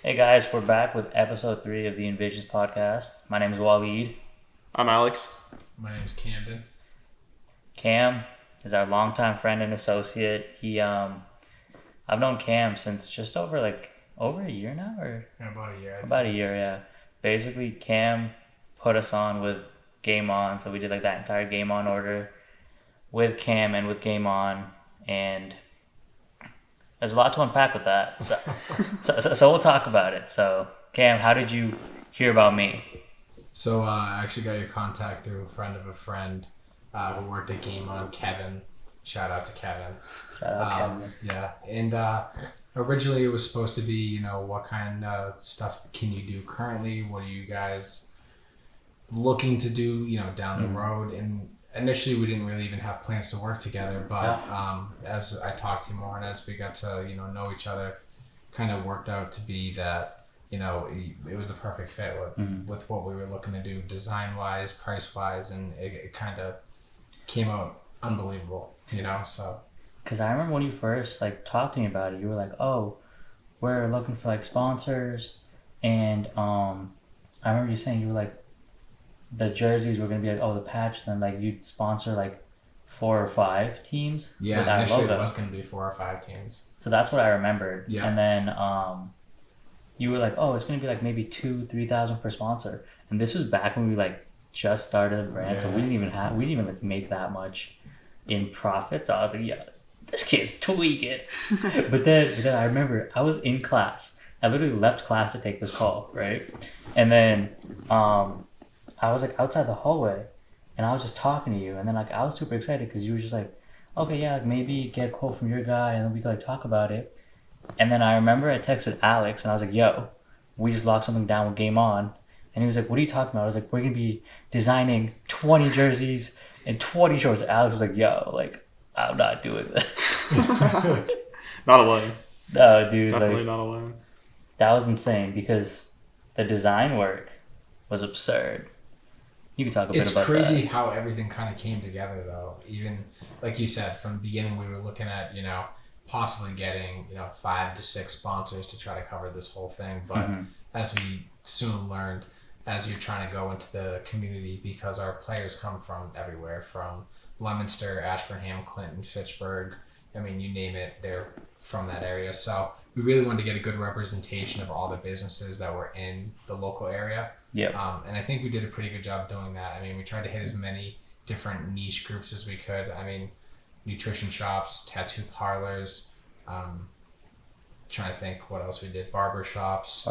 Hey guys, we're back with episode 3 of the Envisions Podcast. My name is Owalid. I'm Alex. My name's Camden. Cam is our longtime friend and associate. I've known Cam since just over a year now, or About a year. about a year, yeah. Basically, Cam put us on with Game On, so we did like that entire Game On order with Cam and with Game On, and there's a lot to unpack with that. So we'll talk about it. So, Cam, how did you hear about me? So I actually got your contact through a friend of a friend who worked at Game On, Kevin. Shout out to Kevin. Shout out, Kevin. Yeah, and originally it was supposed to be, what kind of stuff can you do currently? What are you guys looking to do, down the road? And initially we didn't really even have plans to work together, but as I talked to you more and as we got to, know each other, kind of worked out to be that, it was the perfect fit with what we were looking to do design-wise, price-wise, and it kind of came out unbelievable, so. Because I remember when you first talked to me about it, you were like, "Oh, we're looking for sponsors," and I remember you saying you were like, the jerseys were gonna be the patch, and then you'd sponsor 4 or 5 teams. Yeah, with our initially logo. it was gonna be 4 or 5 teams. So that's what I remembered. Yeah. And then you were like, "Oh, it's gonna be maybe 2,000-3,000 per sponsor," and this was back when we just started the brand, so we didn't even make that much in profit. So I was like, "Yeah, this kid's tweaking." but then I remember I was in class. I literally left class to take this call, right? And then I was outside the hallway, and I was just talking to you, and then I was super excited because you were just like, "Okay, yeah, maybe get a quote from your guy, and then we could talk about it." And then I remember I texted Alex, and I was like, "Yo, we just locked something down with Game On," and he was like, "What are you talking about?" I was like, "We're gonna be designing 20 jerseys and 20 shorts." Alex was like, "Yo, I'm not doing that." Not alone. No, dude, Definitely not alone. that was insane because the design work was absurd. You can talk a bit about that. It's crazy how everything kind of came together, though. Even like you said, from the beginning, we were looking at possibly getting 5 to 6 sponsors to try to cover this whole thing. But as we soon learned, as you're trying to go into the community, because our players come from everywhere, from Leominster, Ashburnham, Clinton, Fitchburg. I mean, you name it, they're from that area. So we really wanted to get a good representation of all the businesses that were in the local area. Yeah. And I think we did a pretty good job doing that. I mean, we tried to hit as many different niche groups as we could. I mean, nutrition shops, tattoo parlors, trying to think what else we did, barber shops,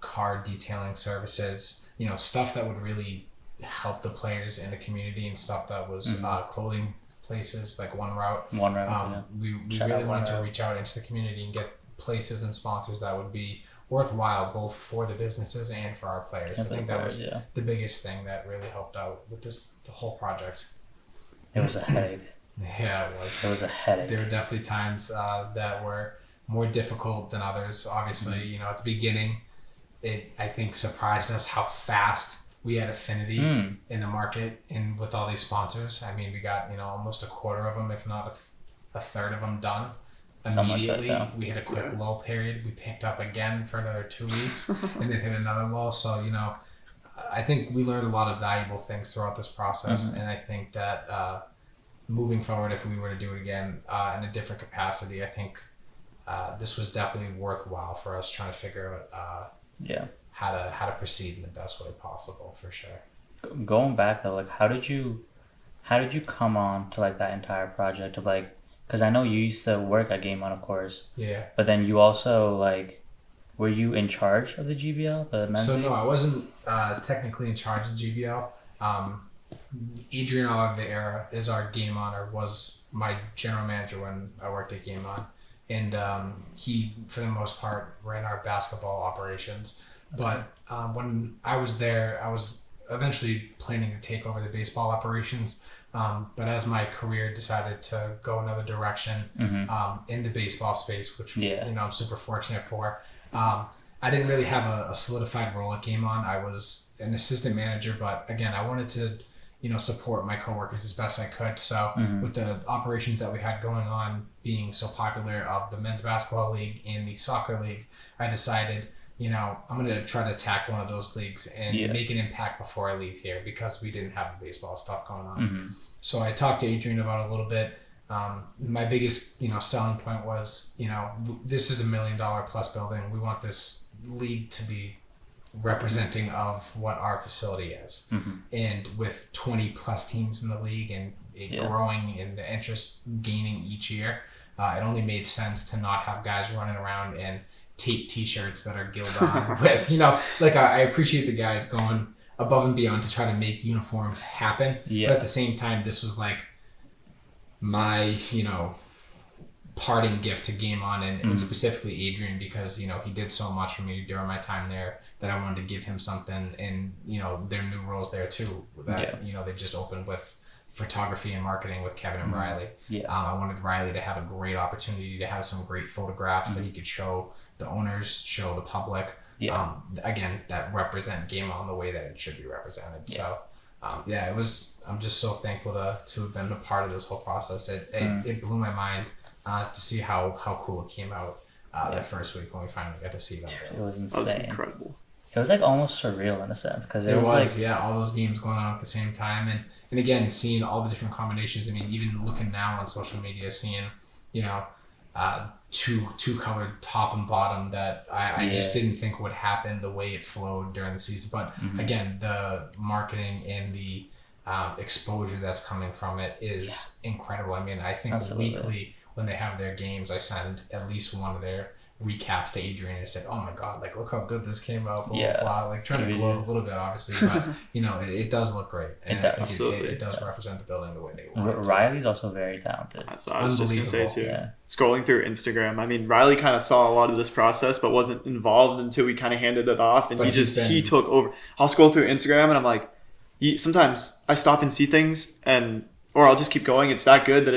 car detailing services, stuff that would really help the players in the community, and stuff that was clothing places like One Route. We really wanted to reach out into the community and get places and sponsors that would be worthwhile both for the businesses and for our players. I think that was the biggest thing that really helped out with the whole project. It was a headache. Yeah, it was. It was a headache. There were definitely times that were more difficult than others. Obviously, at the beginning, it, I think, surprised us how fast we had affinity in the market and with all these sponsors. I mean, we got, almost a quarter of them, if not a third of them done immediately. We hit a quick lull period. We picked up again for another 2 weeks and then hit another lull. So, I think we learned a lot of valuable things throughout this process. And I think that moving forward, if we were to do it again in a different capacity, I think this was definitely worthwhile for us trying to figure out how to proceed in the best way possible, for sure. Going back though, how did you come on to that entire project of because I know you used to work at Game On, of course. Yeah. But then you also were you in charge of the GBL? So no, I wasn't technically in charge of the GBL. Adrian Oliveira is our Game On, or was my general manager when I worked at Game On. And he, for the most part, ran our basketball operations. But when I was there, I was eventually planning to take over the baseball operations. But as my career decided to go another direction in the baseball space, which I'm super fortunate for, I didn't really have a solidified role at Game On. I was an assistant manager, but again, I wanted to support my coworkers as best I could. So with the operations that we had going on being so popular of the men's basketball league and the soccer league, I decided, I'm going to try to attack one of those leagues and make an impact before I leave here, because we didn't have the baseball stuff going on. So I talked to Adrian about it a little bit. My biggest, selling point was, this is $1 million plus building. We want this league to be representing of what our facility is. And with 20 plus teams in the league and it growing and the interest gaining each year, it only made sense to not have guys running around and tape t-shirts that are gilded on with, I appreciate the guys going above and beyond to try to make uniforms happen. But at the same time, this was like my, parting gift to Game On and specifically Adrian, because, he did so much for me during my time there that I wanted to give him something. And, their new roles there too, that, they just opened with photography and marketing with Kevin and Riley. I wanted Riley to have a great opportunity to have some great photographs that he could show the owners, show the public. Again, that represent Game On the way that it should be represented. So I'm just so thankful to have been a part of this whole process. It blew my mind to see how cool it came out that first week when we finally got to see them. It was insane. That was incredible. It was like almost surreal in a sense, because it was all those games going on at the same time, and again seeing all the different combinations. I mean, even looking now on social media, seeing two colored top and bottom that I just didn't think would happen the way it flowed during the season. But again, the marketing and the exposure that's coming from it is incredible. I mean, I think weekly when they have their games, I send at least one of their recaps to Adrian and said, "Oh my God, like look how good this came out." Blah, blah, blah. Like trying to gloat a little bit, obviously, but it does look great, and I think it does represent the building the way they want it. Riley's also very talented. That's what I was just gonna say too. Scrolling through Instagram, I mean, Riley kind of saw a lot of this process, but wasn't involved until we kind of handed it off, and he took over. I'll scroll through Instagram, and I'm like, sometimes I stop and see things, or I'll just keep going. It's that good that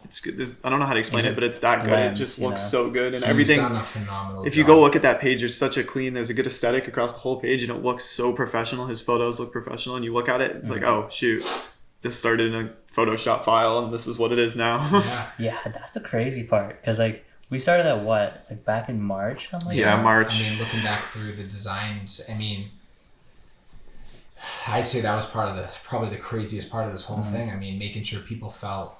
it's good. I don't know how to explain it, but it's that good. It just looks so good, and everything. He's done a phenomenal job. You go look at that page, there's such a there's a good aesthetic across the whole page, and it looks so professional. His photos look professional, and you look at it, it's like, oh shoot, this started in a Photoshop file, and this is what it is now. Yeah, that's the crazy part, because like we started at back in March. March. I mean, looking back through the designs, I mean, I'd say that was probably the craziest part of this whole thing. I mean, making sure people felt,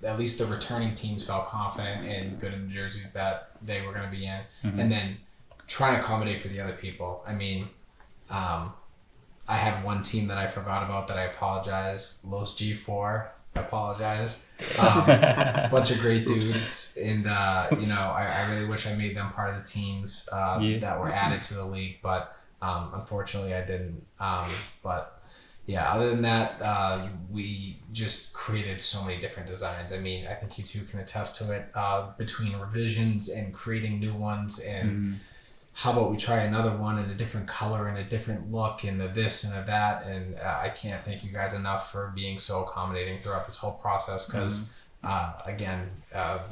at least the returning teams felt confident and good in the jerseys that they were going to be in, and then trying to accommodate for the other people. I mean, I had one team that I forgot about that I apologize. Los G4, I apologize. Bunch of great dudes, and I really wish I made them part of the teams that were added to the league, but unfortunately I didn't. But yeah, other than that, we just created so many different designs. I mean, I think you two can attest to it, between revisions and creating new ones, and how about we try another one in a different color and a different look and a this and a that. And I can't thank you guys enough for being so accommodating throughout this whole process, because again,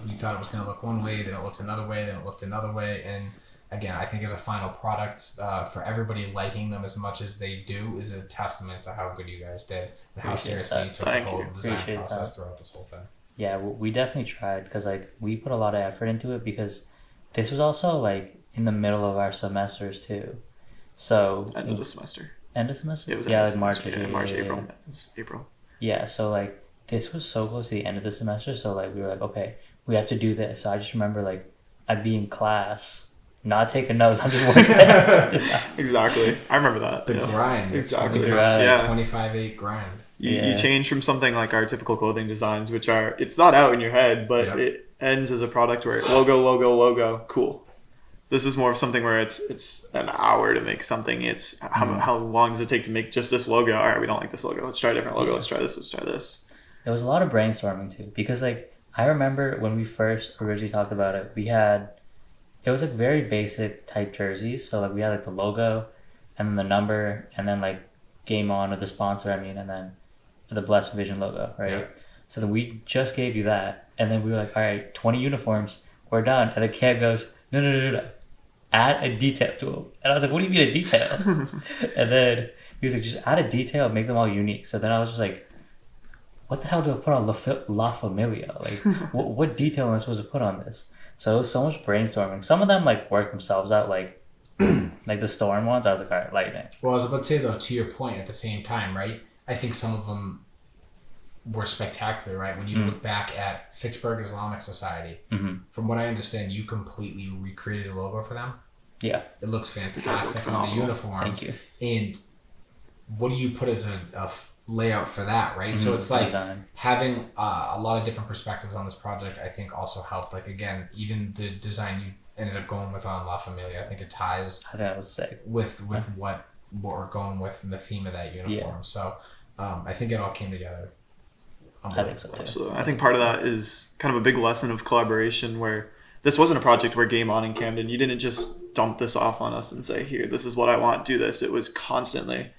we thought it was going to look one way, then it looked another way, then it looked another way, and again, I think as a final product, for everybody liking them as much as they do is a testament to how good you guys did and how seriously you took the whole design process throughout this whole thing. Yeah, we definitely tried, because like we put a lot of effort into it, because this was also like in the middle of our semesters too. So end of the semester. End of semester? Yeah, it was like March. March, April. It was April. Yeah, so like this was so close to the end of the semester, so like we were like, okay, we have to do this. So I just remember like I'd be in class, not taking notes, I'm just working. Exactly. I remember that. The grind. Exactly. 25/8 grind. You change from something like our typical clothing designs, which are, it's not out in your head, but it ends as a product where logo, cool. This is more of something where it's an hour to make something. It's how long does it take to make just this logo? All right, we don't like this logo. Let's try a different logo. Let's try this. There was a lot of brainstorming too, because like I remember when we first originally talked about it, it was like very basic type jerseys. So like we had like the logo and then the number and then like Game On or the sponsor, and then the Blessed Envision logo, right? Yeah. So then we just gave you that, and then we were like, all right, 20 uniforms, we're done. And the kid goes, no. Add a detail to them. And I was like, what do you mean a detail? And then he was like, just add a detail, make them all unique. So then I was just like, what the hell do I put on La Familia? Like, what detail am I supposed to put on this? So it was so much brainstorming. Some of them like worked themselves out, like like the storm ones. I was like, all right, lightning. Well, I was about to say though, to your point, at the same time, right? I think some of them were spectacular, right? When you look back at Fitchburg Islamic Society, from what I understand, you completely recreated a logo for them. Yeah, it looks fantastic on the uniforms. Thank you. And what do you put as a layout for that, right? So it's like having a lot of different perspectives on this project, I think also helped. Like again, even the design you ended up going with on La Familia, I think it ties that was sick. with what we're going with and the theme of that uniform. So I think it all came together. I think so too. Absolutely. I think part of that is kind of a big lesson of collaboration, where this wasn't a project where Game On in Camden, you didn't just dump this off on us and say, here, this is what I want, do this. It was constantly,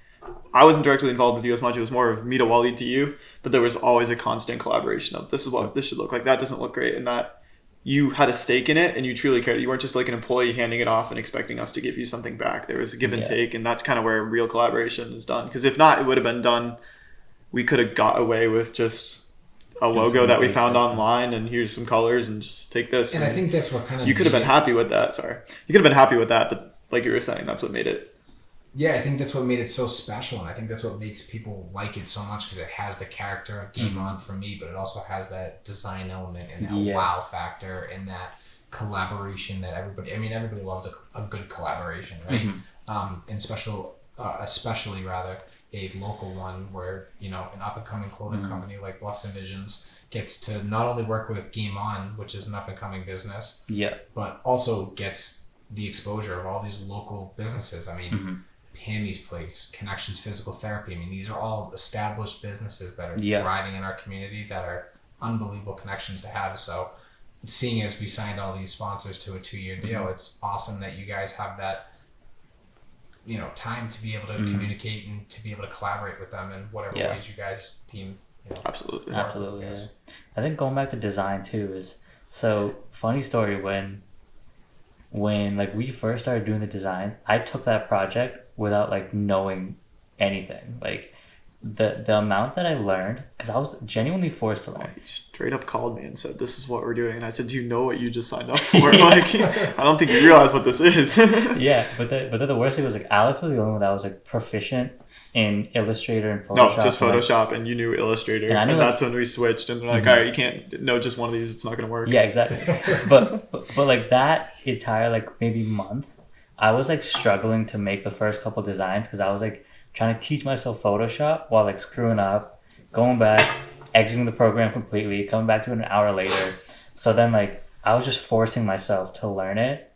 I wasn't directly involved with you as much. It was more of me to Owalid to you, but there was always a constant collaboration of this is what this should look like. That doesn't look great. And that you had a stake in it and you truly cared. You weren't just like an employee handing it off and expecting us to give you something back. There was a give and take, and that's kind of where real collaboration is done. Because if not, it would have been done. We could have got away with just a logo that we found online and here's some colors and just take this. And I think that's what kind of... You could have been happy with that. Sorry. You could have been happy with that, but like you were saying, that's what made it. Yeah, I think that's what made it so special, and I think that's what makes people like it so much, because it has the character of Game On for me, but it also has that design element and that wow factor and that collaboration that everybody loves a good collaboration, right? And especially rather a local one where, you know, an up-and-coming clothing company like Blessed Envisions gets to not only work with Game On, which is an up-and-coming business, but also gets the exposure of all these local businesses. I mean, Pammy's Place, Connections Physical Therapy. I mean, these are all established businesses that are thriving in our community, that are unbelievable connections to have. So seeing as we signed all these sponsors to a 2-year deal, it's awesome that you guys have that, you know, time to be able to communicate and to be able to collaborate with them in whatever ways you guys team. You know, Absolutely. Yeah. I think going back to design too is, so funny story, when like we first started doing the designs, I took that project without like knowing anything. Like the amount that I learned, because I was genuinely forced to learn. He straight up called me and said, this is what we're doing. And I said, do you know what you just signed up for? Like, I don't think you realize what this is. But then the worst thing was like Alex was the only one that was like proficient in Illustrator and Photoshop. No, just Photoshop, and you knew Illustrator. And that's when we switched, and they're like, all right, you can't know just one of these, it's not going to work. Yeah, exactly. but like that entire like maybe month, I was like struggling to make the first couple designs, because I was like trying to teach myself Photoshop while like screwing up, going back, exiting the program completely, coming back to it an hour later. So then like I was just forcing myself to learn it,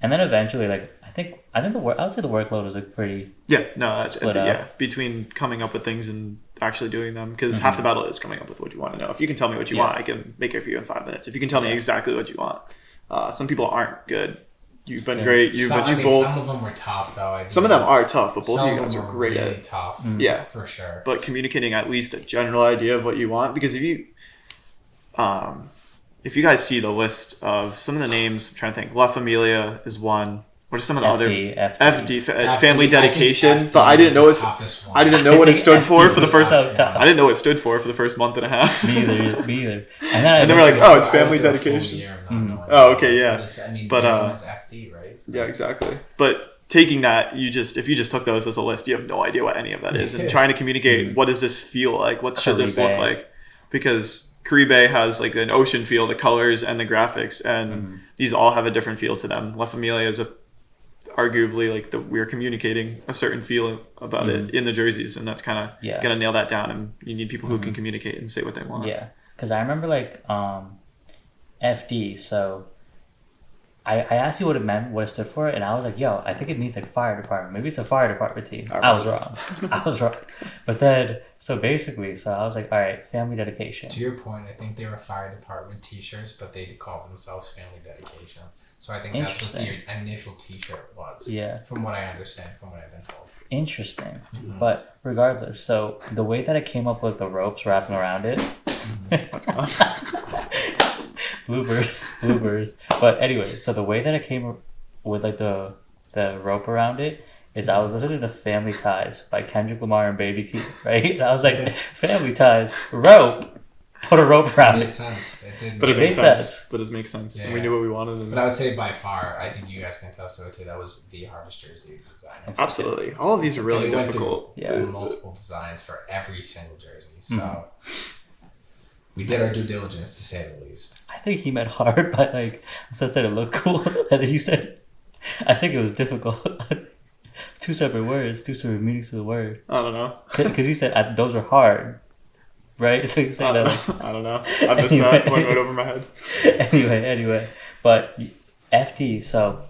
and then eventually like I would say the workload was like pretty split up. Between coming up with things and actually doing them, because half the battle is coming up with what you want to know. If you can tell me what you want, I can make it for you in 5 minutes. If you can tell me exactly what you want, some people aren't good. You've been great. Some of them were tough though. Some of them are tough, but both of you guys are great really at it. Tough. Yeah, for sure. But communicating at least a general idea of what you want, because if you guys see the list of some of the names, I'm trying to think. La Familia is one. What are some of the other FD, family dedication? But I didn't know I didn't know what it stood for the first. I didn't know what it stood for the first month and a half. Me either. And then we're like, oh, it's family dedication. Oh, okay, yeah. But it's FD, right? Yeah, exactly. But taking that, if you just took those as a list, you have no idea what any of that is, and trying to communicate what does this feel like? What should this look like? Because Caribe has like an ocean feel, the colors and the graphics, and these all have a different feel to them. La Familia is arguably like we're communicating a certain feel about it in the jerseys, and that's kind of gonna nail that down, and you need people who can communicate and say what they want. Yeah, because I remember like FD, so I asked you what it meant, what it stood for, and I was like, yo, I think it means like fire department. Maybe it's a fire department team. I was wrong. But then, so I was like, all right, family dedication. To your point, I think they were fire department t-shirts, but they called themselves family dedication. So I think that's what the initial t-shirt was. Yeah. From what I understand, from what I've been told. Interesting. But regardless, so the way that I came up with the ropes wrapping around it. bloopers. But anyway, so the way that I came with like the rope around it is I was listening to Family Ties by Kendrick Lamar and Baby Keith, right? And I was like, Family Ties, rope. Put a rope around it. It made sense. It did. But it makes sense. But it makes sense. Yeah. And we knew what we wanted. But I would say by far, I think you guys can attest to it too. That was the hardest jersey design. Absolutely. All of these are really difficult. Yeah. Multiple designs for every single jersey. So we did our due diligence, to say the least. I think he meant hard by like, instead said it looked cool. And then you said, I think it was difficult. Two separate words, two separate meanings to the word. I don't know. Because you said those were hard. Right? So you say that. I don't know. I missed that. Went right over my head. Anyway. But FT, so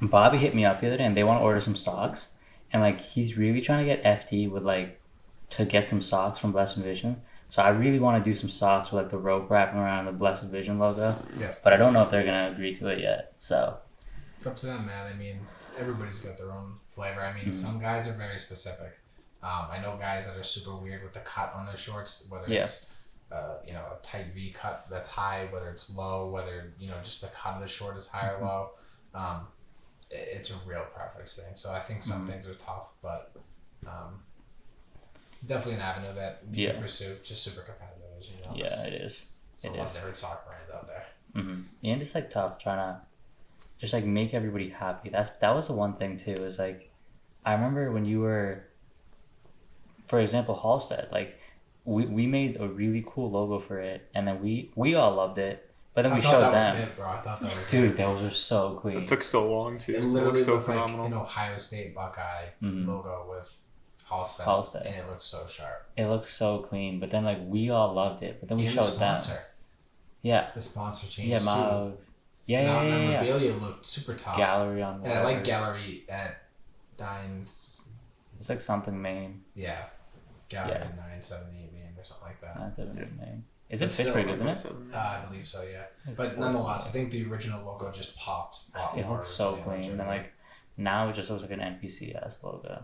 Bobby hit me up the other day and they want to order some socks. And like he's really trying to get FT with like to get some socks from Blessed Envision. So I really want to do some socks with like the rope wrapping around the Blessed Envision logo. Yeah. But I don't know if they're gonna agree to it yet. So it's up to them, man. I mean, everybody's got their own flavor. I mean, some guys are very specific. I know guys that are super weird with the cut on their shorts, whether it's a tight V cut that's high, whether it's low, whether just the cut of the short is high or low. It's a real preference thing. So I think some things are tough, but definitely an avenue that we can pursue. Just super competitive, as you know. Yeah, it is. There's a lot of different sock brands out there. Mm-hmm. And it's like tough trying to just like make everybody happy. That was the one thing too. Is like I remember when you were. For example, Halstead, like we made a really cool logo for it, and then we all loved it, but then we showed them. Was it, bro. I thought that was Dude, it. those are so clean. It took so long too. It literally so looked phenomenal. like an Ohio State Buckeye logo with Halstead, and it looks so sharp. It looks so clean, but then like we all loved it, but then we showed them. Yeah, the sponsor changed too. Now memorabilia looked super tough. Gallery on. And I like Gallery at 9. It's like something Maine. Yeah. Gallery 978 Maine or something like that. 978 Maine. Is it Fitchburg, isn't it? I believe so, yeah. But nonetheless, I think the original logo just popped a lot more. It looks so clean. And like now it just looks like an NPCS logo,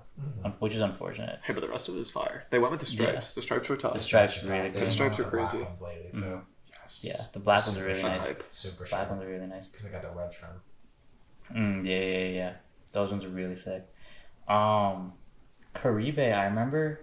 which is unfortunate. Hey, but the rest of it is fire. They went with the stripes. Yeah. The stripes were tough. The stripes are really good. The stripes are crazy. Black ones lately too. Yes. Yeah, the black ones are really nice. Super black ones are really nice. Because they got the red trim. Yeah. Those ones are really sick. Caribe, I remember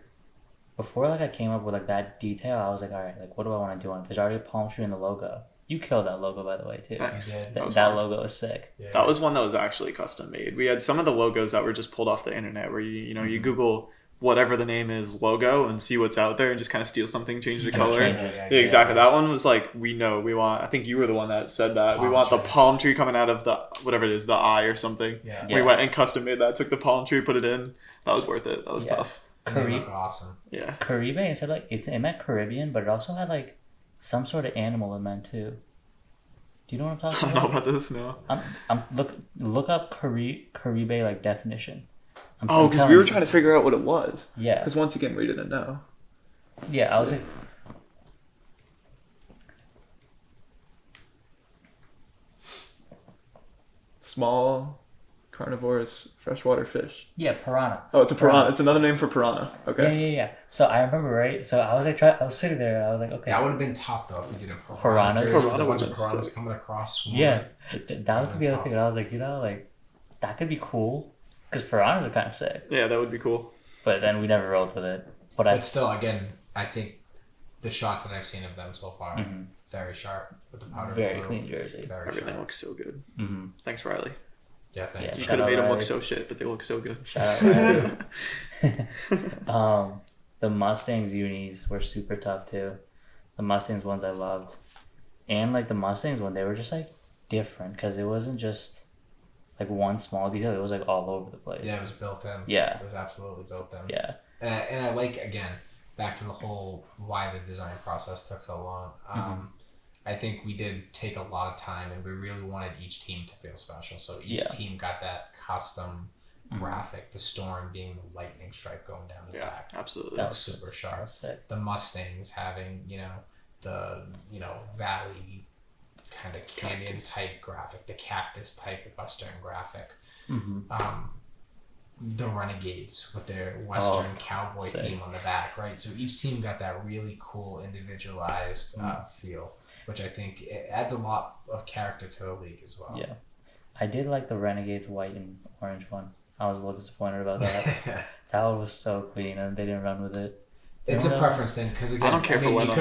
before like I came up with like that detail, I was like, all right, like what do I want to do on it? There's already a palm tree in the logo. You killed that logo, by the way, too. Thanks. That logo is sick. Yeah. That was one that was actually custom made. We had some of the logos that were just pulled off the internet, where you Google whatever the name is logo and see what's out there and just kind of steal something, change the color. Yeah, exactly. That one was like, we want. I think you were the one that said that we want the palm tree coming out of the whatever it is, the eye or something. Yeah. We went and custom made that. Took the palm tree, put it in. That was worth it. That was tough. They look awesome. Yeah. Caribe, instead like it meant Caribbean, but it also had like some sort of animal it meant too. Do you know what I'm talking about? I don't know about this, no. Look up Caribe like definition. Because we were trying to figure out what it was. Yeah. Because once again, we didn't know. Yeah, I was like. Small, carnivorous, freshwater fish. Yeah, piranha. Oh, it's a piranha. It's another name for piranha. Okay. Yeah. So I remember, right? So I was like, I was sitting there and I was like, okay. That would have been tough though if we did a piranha. A bunch of piranhas coming across. Yeah, that was the other thing. I was like, like that could be cool because piranhas are kind of sick. Yeah, that would be cool. But then we never rolled with it. But still, again, I think the shots that I've seen of them so far, very sharp with the powder blue. Very clean jersey. Everything looks so good. Mm-hmm. Thanks, Riley. Yeah, thank you. You could have made them look so shit, but they look so good. Shout out, Riley. The Mustangs unis were super tough too. The Mustangs ones I loved. And like the Mustangs one, they were just like different because it wasn't just like one small detail. It was like all over the place. Yeah, it was built in. Yeah. It was absolutely built in. Yeah. And I like, again, back to the whole why the design process took so long. I think we did take a lot of time and we really wanted each team to feel special. So each team got that custom graphic, the storm being the lightning stripe going down the back. Absolutely. That was super sharp. The Mustangs having, the, valley kind of canyon type graphic, the cactus type Western graphic. The Renegades with their Western cowboy theme on the back, right? So each team got that really cool individualized feel, which I think it adds a lot of character to the league as well. Yeah. I did like the Renegades white and orange one. I was a little disappointed about that. That one was so clean, and they didn't run with it. It's a preference thing because again, I don't care for white. You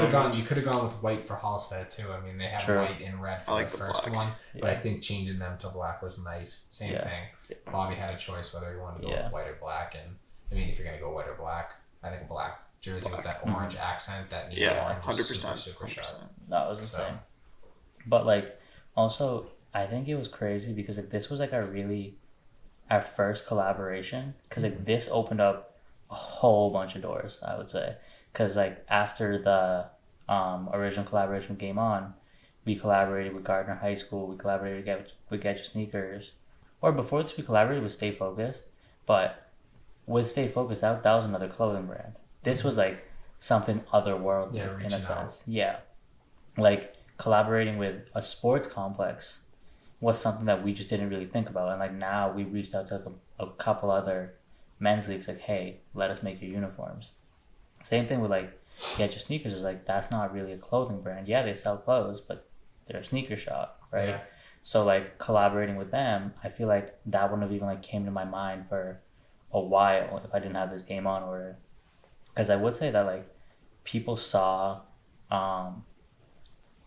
could have gone with white for Halstead too. I mean, they had white and red for the first one, but I think changing them to black was nice. Same thing. Yeah. Bobby had a choice whether he wanted to go with white or black, and I mean, if you're gonna go white or black, I think a black jersey with that orange accent, that neon orange, 100%, super sharp. That was insane. But like, also, I think it was crazy because like this was like our first collaboration, because like this opened up a whole bunch of doors, I would say, because like after the original collaboration with Game On, we collaborated with Gardner High School, we collaborated with Get Your Sneakers, or before this we collaborated with Stay Focused, but with Stay Focused that was another clothing brand. This was like something otherworldly in a sense. Yeah, like collaborating with a sports complex was something that we just didn't really think about, and like now we've reached out to like a couple other men's leagues, like, hey, let us make your uniforms. Same thing with like Get Your Sneakers, is like that's not really a clothing brand. Yeah, they sell clothes, but they're a sneaker shop, right? Yeah. So like collaborating with them, I feel like that wouldn't have even like came to my mind for a while if I didn't have this Game On order. Because I would say that like people saw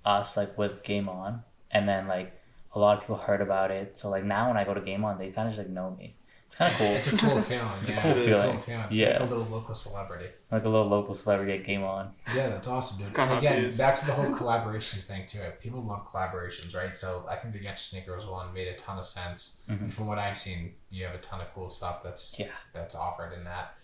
us like with Game On, and then like a lot of people heard about it. So like now when I go to Game On, they kind of just like know me. It's kind of cool. It's a cool feeling. It's a cool feeling. Yeah. Like a little local celebrity. Like a little local celebrity at Game On. Yeah, that's awesome, dude. And again, back to the whole collaborations thing too. People love collaborations, right? So I think the Get Your Sneakers one made a ton of sense. Mm-hmm. And from what I've seen, you have a ton of cool stuff that's offered in that.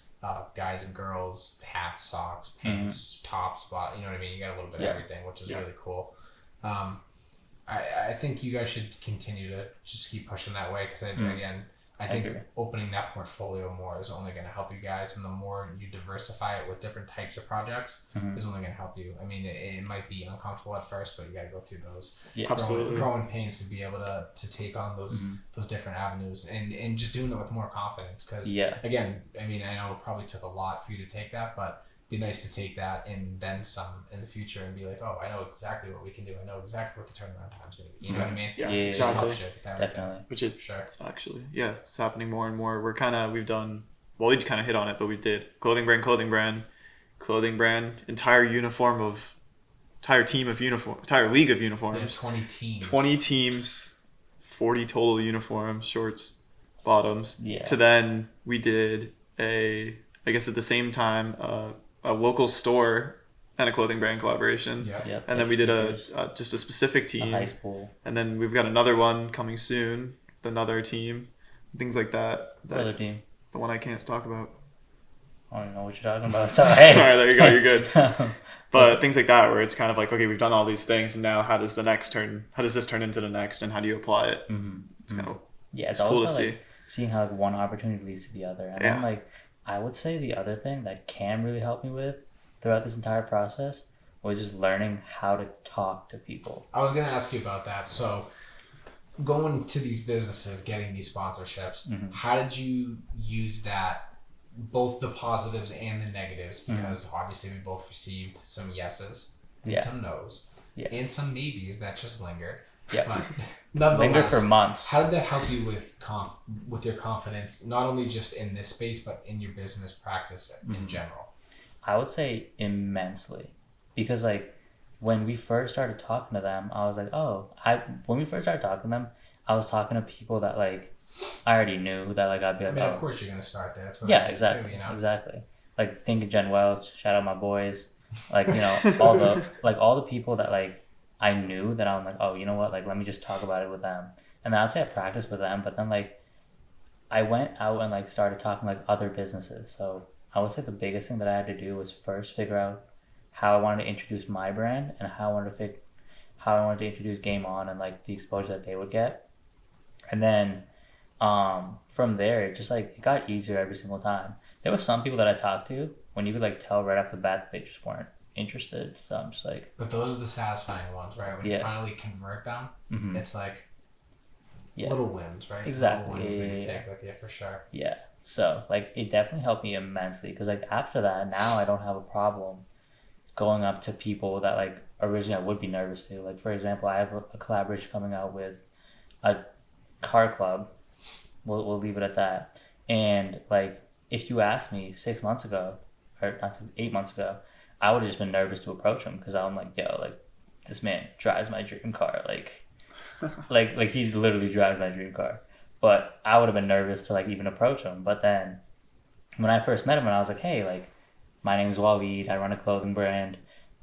Guys and girls, hats, socks, pants, tops, you know what I mean? You got a little bit of everything, which is really cool. I think you guys should continue to just keep pushing that way, because again, I think opening that portfolio more is only going to help you guys, and the more you diversify it with different types of projects is only going to help you. I mean, it might be uncomfortable at first, but you got to go through those growing pains to be able to take on those different avenues, and just doing it with more confidence. Because again, I mean, I know it probably took a lot for you to take that, but it'd be nice to take that and then some in the future and be like, oh, I know exactly what we can do. I know exactly what the turnaround time's going to be. You know what I mean? Yeah, exactly. Definitely. Which it's actually, it's happening more and more. We kind of hit on it, but we did clothing brand, entire league of uniforms. Yeah, 20 teams. 20 teams, 40 total uniforms, shorts, bottoms. Yeah. To then we did I guess at the same time, a local store and a clothing brand collaboration. Yep. And then we did just a specific team. A high school. And then we've got another one coming soon with another team. Things like that. Other team. The one I can't talk about. I don't know what you're talking about. Sorry. Sorry, there you go. You're good. But things like that, where it's kind of like, okay, we've done all these things, and now how does this turn into the next, and how do you apply it? Mm-hmm. It's kind of it's cool to see. Like, seeing how like one opportunity leads to the other. And then like I would say the other thing that can really help me with throughout this entire process was just learning how to talk to people. I was going to ask you about that. So going to these businesses, getting these sponsorships, how did you use that, both the positives and the negatives? Because obviously we both received some yeses and some nos and some maybes that just lingered. Yeah, but nonetheless, linger for months. How did that help you with your confidence, not only just in this space, but in your business practice in general? I would say immensely, because like when we first started talking to them, I was like, when we first started talking to them, I was talking to people that like I already knew, that like I'd be like, of course you're gonna start there. That's what exactly, too, exactly. Like think of Jen Welch, shout out my boys, like all the people that like I knew that I'm like, oh, you know what? Like, let me just talk about it with them. And then I'd say I practiced with them, but then like, I went out and like started talking like other businesses. So I would say the biggest thing that I had to do was first figure out how I wanted to introduce my brand and how I wanted to introduce Game On and like the exposure that they would get. And then from there, it just like it got easier every single time. There were some people that I talked to when you could like tell right off the bat that they just weren't interested, so I'm just like, but those are the satisfying ones, right? When you finally convert them, it's like little wins, right? Exactly. Little wins that you take with you for sure. Yeah, so like it definitely helped me immensely, because like after that, now I don't have a problem going up to people that like originally I would be nervous to. Like for example, I have a collaboration coming out with a car club, we'll leave it at that, And like, if you asked me 6 months ago, or not 8 months ago, I would have just been nervous to approach him because I'm like, yo, like, this man drives my dream car. Like he literally drives my dream car. But I would have been nervous to like even approach him. But then when I first met him, and I was like, hey, like, my name is Owalid, I run a clothing brand.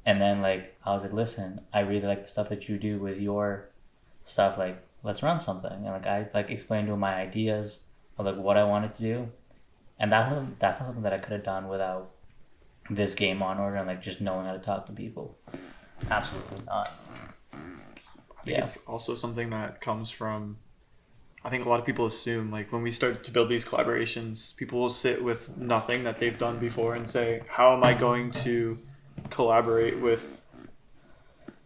And then like, I was like, listen, I really like the stuff that you do with your stuff. Like, let's run something. And like, I like explained to him my ideas of like what I wanted to do. And that's not something that I could have done without this Game On order and like just knowing how to talk to people. Absolutely not. I think it's also something that comes from, I think a lot of people assume like when we start to build these collaborations, people will sit with nothing that they've done before and say, how am I going to collaborate with,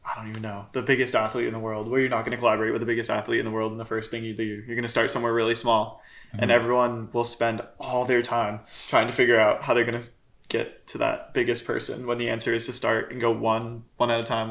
I don't even know, the biggest athlete in the world? Well, you're not going to collaborate with the biggest athlete in the world, and the first thing you do, you're going to start somewhere really small. And everyone will spend all their time trying to figure out how they're going to get to that biggest person, when the answer is to start and go one at a time.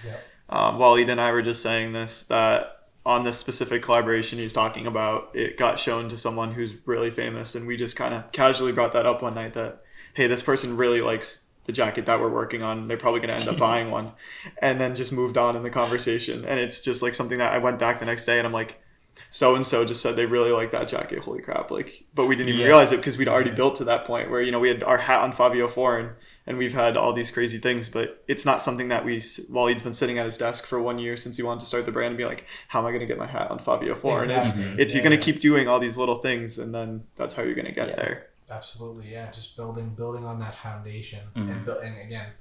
Yeah. Owalid and I were just saying this, that on this specific collaboration he's talking about, it got shown to someone who's really famous, and we just kind of casually brought that up one night that, hey, this person really likes the jacket that we're working on. They're probably going to end up buying one. And then just moved on in the conversation. And it's just like something that I went back the next day and I'm like, so-and-so just said they really like that jacket. Holy crap. Like, but we didn't even realize it because we'd already built to that point where, you know, we had our hat on Fabio Foreign and we've had all these crazy things, but it's not something that Walid's been sitting at his desk for 1 year since he wanted to start the brand and be like, how am I going to get my hat on Fabio Foreign? Exactly. You're going to keep doing all these little things, and then that's how you're going to get there. Absolutely. Yeah. Just building on that foundation and again,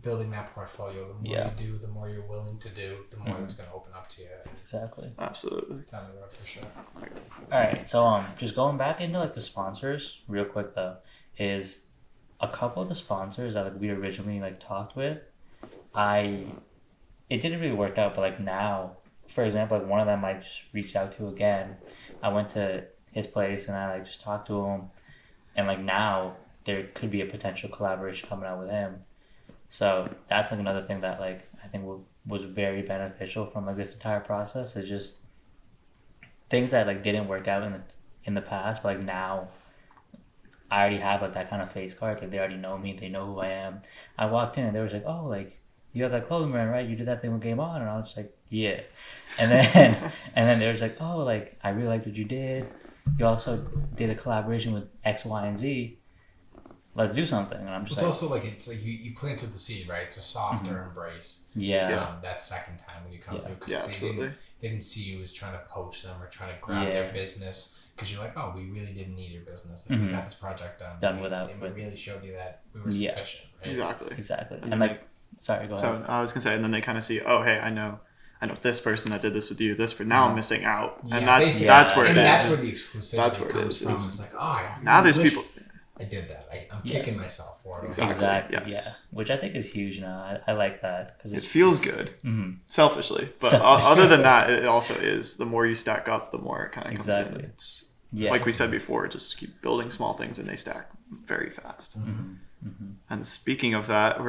building that portfolio. The more you do, the more you're willing to do, the more it's going to open up to you. Exactly. Absolutely. Down the road for sure. All right. So just going back into like the sponsors real quick though, is a couple of the sponsors that like we originally like talked with, it didn't really work out, but like now, for example, like one of them I just reached out to again. I went to his place and I like just talked to him, and like now there could be a potential collaboration coming out with him. So that's like another thing that like I think was very beneficial from like this entire process, is just things that like didn't work out in the past, but like now I already have like that kind of face card. Like they already know me, they know who I am. I walked in and they were like, oh, like you have that clothing brand, right? You did that thing with Game On, and I was just like, yeah. And then they were like, oh, like I really liked what you did. You also did a collaboration with X, Y, and Z. Let's do something. And I'm just it's also like it's like you planted the seed, right? It's a softer embrace. Yeah. That second time when you come through, because absolutely. They didn't see you as trying to poach them or trying to grab their business, because you're like, oh, we really didn't need your business. Like, we got this project done. We really showed you that we were sufficient. Right? Exactly. And like, sorry, go ahead. So I was gonna say, and then they kind of see, oh, hey, I know this person that did this with you. Now I'm missing out, and that's where it is. That's where the exclusivity comes from. It's like, oh, now there's people. I did that. I'm kicking myself for it. Exactly. Yes. Yeah. Which I think is huge now. I like that because it feels good, selfishly. But other than that, it also is. The more you stack up, the more it kind of comes in. It's like we said before. Just keep building small things, and they stack very fast. And speaking of that,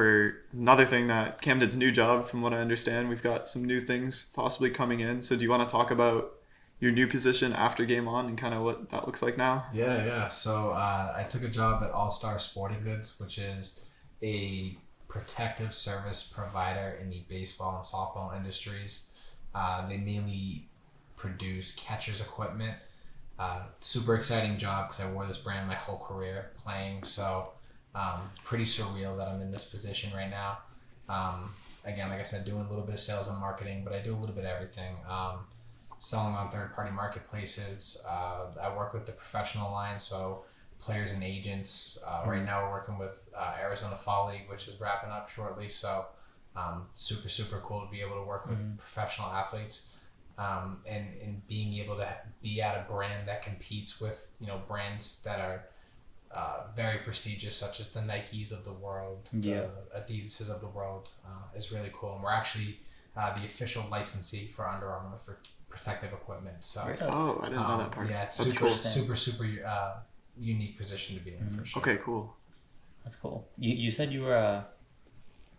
another thing that Camden's new job, from what I understand, we've got some new things possibly coming in. So do you want to talk about your new position after Game On and kind of what that looks like now? Yeah. So I took a job at All Star Sporting Goods, which is a protective service provider in the baseball and softball industries. They mainly produce catcher's equipment. Super exciting job because I wore this brand my whole career playing. So pretty surreal that I'm in this position right now. Again, like I said, doing a little bit of sales and marketing, but I do a little bit of everything. Selling on third-party marketplaces. I work with the professional line, so players and agents. Right now we're working with Arizona Fall League, which is wrapping up shortly. So super, super cool to be able to work with professional athletes and being able to be at a brand that competes with, brands that are very prestigious, such as the Nikes of the world, the Adidases of the world, is really cool. And we're actually the official licensee for Under Armour for protective equipment. So I didn't know that part. Yeah, it's That's super, cool. super unique position to be in for sure. Okay, cool. That's cool. You said you were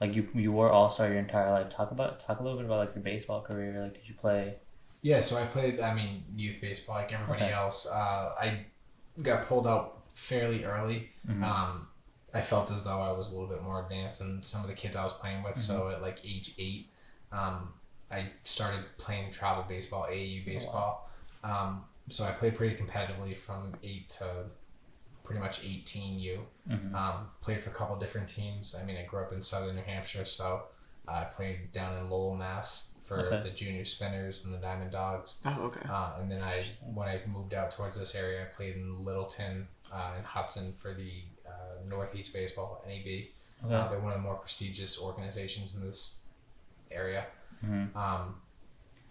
you were all-star your entire life. Talk a little bit about like your baseball career. Like, did you play? Yeah, so I played youth baseball like everybody else. got pulled out fairly early. I felt as though I was a little bit more advanced than some of the kids I was playing with. So at like age 8, I started playing travel baseball, AAU baseball. So I played pretty competitively from 8 to pretty much 18U. Played for a couple different teams. I mean, I grew up in southern New Hampshire, so I played down in Lowell, Mass for the Junior Spinners and the Diamond Dogs. Oh, okay. And then when I moved out towards this area, I played in Littleton and Hudson for the Northeast Baseball, NAB. They're one of the more prestigious organizations in this area.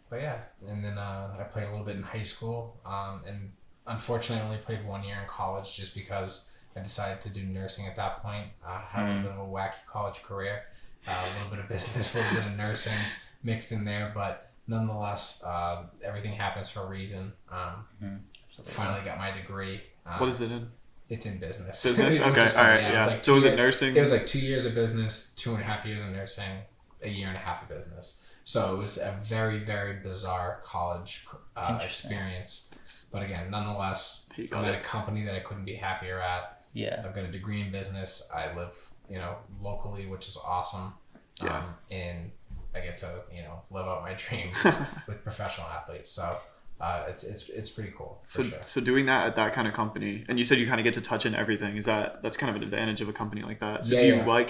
But yeah, and then I played a little bit in high school, and unfortunately I only played 1 year in college just because I decided to do nursing at that point. Had a little bit of a wacky college career, a little bit of business, a little bit of nursing mixed in there, but nonetheless, everything happens for a reason. Finally got my degree. What is it in? It's in business. Business? Okay, all right, yeah. Like so was it nursing? It was like 2 years of business, 2.5 years of nursing, a year and a half of business. So it was a very, very bizarre college experience. But again, nonetheless, I'm at a company that I couldn't be happier at. Yeah. I've got a degree in business. I live, locally, which is awesome. And I get to, live out my dream with professional athletes. So it's pretty cool. So doing that at that kind of company, and you said you kind of get to touch in everything. That's kind of an advantage of a company like that. So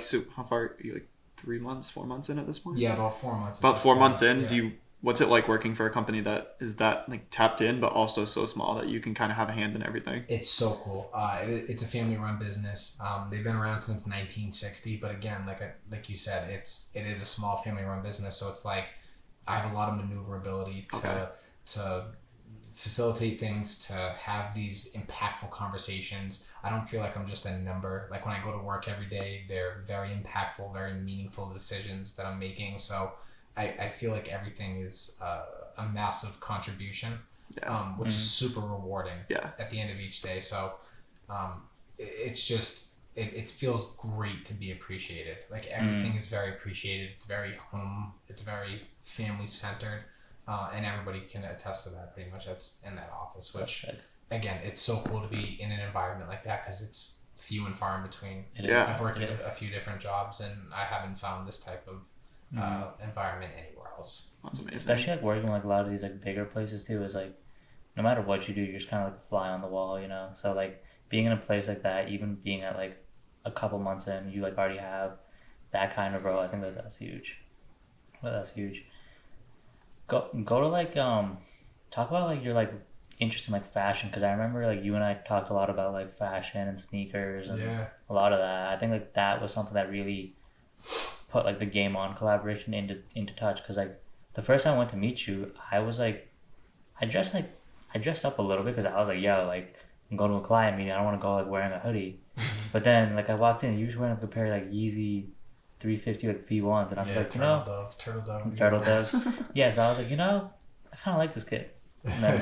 so how far are you, like 3 months, 4 months in at this point? Yeah, about 4 months. About 4 months in. Yeah. What's it like working for a company that is that like tapped in, but also so small that you can kind of have a hand in everything? It's so cool. It's a family-run business. They've been around since 1960, but again, like you said, it is a small family-run business. So it's like I have a lot of maneuverability to facilitate things, to have these impactful conversations. I don't feel like I'm just a number. Like when I go to work every day, they're very impactful, very meaningful decisions that I'm making. So I feel like everything is a massive contribution, which is super rewarding at the end of each day. So it's just, it feels great to be appreciated. Like everything is very appreciated. It's very home. It's very family centered. And everybody can attest to that pretty much. That's in that office, which again, it's so cool to be in an environment like that because it's few and far in between. I've worked at a few different jobs and I haven't found this type of environment anywhere else. That's amazing. Especially like working like a lot of these like bigger places too is like no matter what you do, you're just kind of like a fly on the wall, So like being in a place like that, even being at like a couple months in, you like already have that kind of role. I think that's huge. That's huge. Go to like talk about like your like interest in like fashion, because I remember like you and I talked a lot about like fashion and sneakers and a lot of that. I think like that was something that really put like the Game On collaboration into touch, because like the first time I went to meet you, I was like I dressed up a little bit because I was like, yo, like I'm going to a client meeting, I don't want to go like wearing a hoodie. But then like I walked in and you were wearing like a pair of like Yeezy 350 like V1s, and I was like, Turtle Doves. Yeah, so I was like, I kind of like this kid. Then,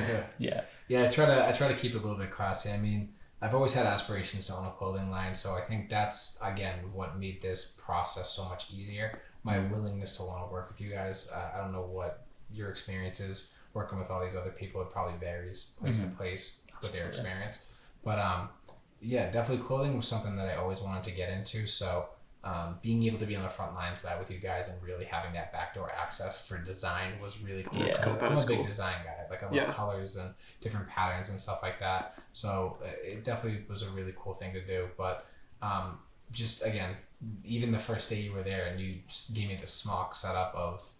I try to keep it a little bit classy. I mean, I've always had aspirations to own a clothing line, so I think that's again what made this process so much easier. My willingness to want to work with you guys. I don't know what your experience is working with all these other people. It probably varies place to place with their experience, but definitely clothing was something that I always wanted to get into. So. Being able to be on the front lines of that with you guys and really having that backdoor access for design was really cool. I'm a big design guy. Like I love colors and different patterns and stuff like that. So it definitely was a really cool thing to do. But just again, even the first day you were there and you gave me the swatch setup of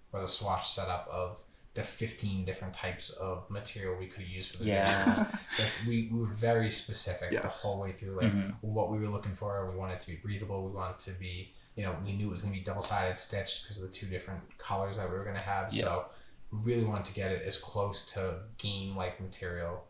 the 15 different types of material we could use for the videos. Like we were very specific the whole way through, like what we were looking for. We wanted it to be breathable. We wanted to be, we knew it was going to be double-sided stitched because of the 2 different colors that we were going to have. So we really wanted to get it as close to game-like material